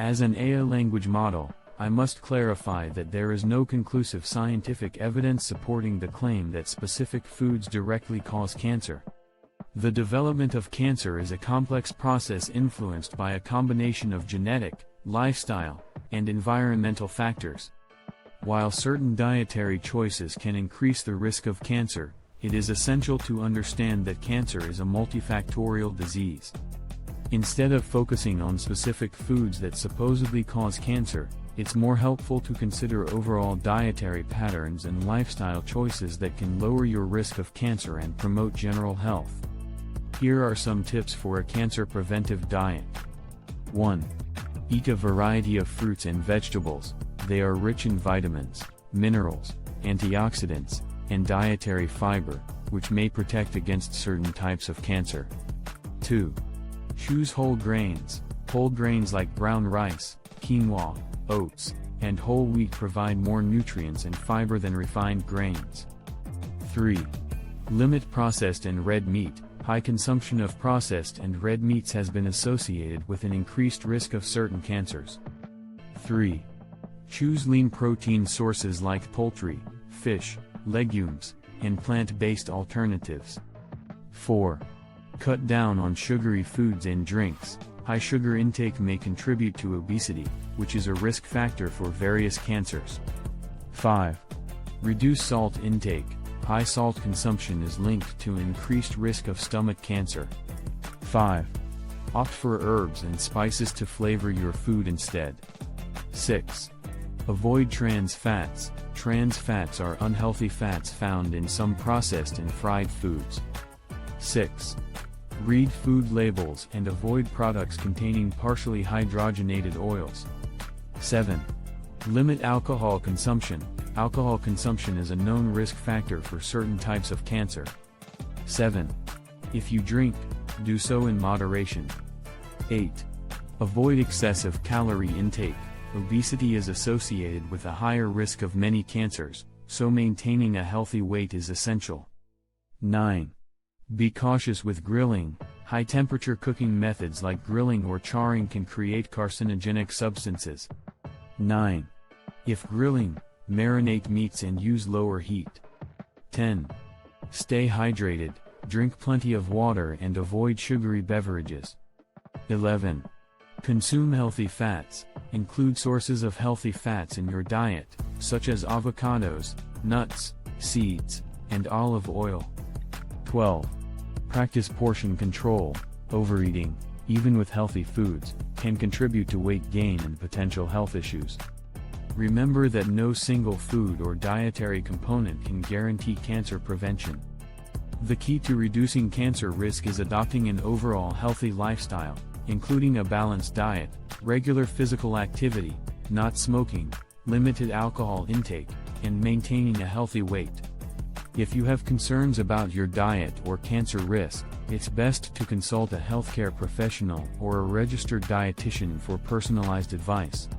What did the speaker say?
As an AI language model, I must clarify that there is no conclusive scientific evidence supporting the claim that specific foods directly cause cancer. The development of cancer is a complex process influenced by a combination of genetic, lifestyle, and environmental factors. While certain dietary choices can increase the risk of cancer, it is essential to understand that cancer is a multifactorial disease. Instead of focusing on specific foods that supposedly cause cancer, it's more helpful to consider overall dietary patterns and lifestyle choices that can lower your risk of cancer and promote general health. Here are some tips for a cancer-preventive diet. 1. Eat a variety of fruits and vegetables. They are rich in vitamins, minerals, antioxidants, and dietary fiber, which may protect against certain types of cancer. 2. Choose whole grains. Whole grains like brown rice, quinoa, oats, and whole wheat provide more nutrients and fiber than refined grains. 3. Limit processed and red meat. High consumption of processed and red meats has been associated with an increased risk of certain cancers. 3. Choose lean protein sources like poultry, fish, legumes, and plant-based alternatives. 4. Cut down on sugary foods and drinks. High sugar intake may contribute to obesity, which is a risk factor for various cancers. 5. Reduce salt intake. High salt consumption is linked to increased risk of stomach cancer. 5. Opt for herbs and spices to flavor your food instead. 6. Avoid trans fats. Trans fats are unhealthy fats found in some processed and fried foods. 6. Read food labels and avoid products containing partially hydrogenated oils. 7. Limit alcohol consumption. Alcohol consumption is a known risk factor for certain types of cancer. 7. If you drink, do so in moderation. 8. Avoid excessive calorie intake. Obesity is associated with a higher risk of many cancers, so maintaining a healthy weight is essential. 9. Be cautious with grilling. High-temperature cooking methods like grilling or charring can create carcinogenic substances. 9. If grilling, marinate meats and use lower heat. 10. Stay hydrated, drink plenty of water and avoid sugary beverages. 11. Consume healthy fats. Include sources of healthy fats in your diet, such as avocados, nuts, seeds, and olive oil. 12. Practice portion control. Overeating, even with healthy foods, can contribute to weight gain and potential health issues. Remember that no single food or dietary component can guarantee cancer prevention. The key to reducing cancer risk is adopting an overall healthy lifestyle, including a balanced diet, regular physical activity, not smoking, limited alcohol intake, and maintaining a healthy weight. If you have concerns about your diet or cancer risk, it's best to consult a healthcare professional or a registered dietitian for personalized advice.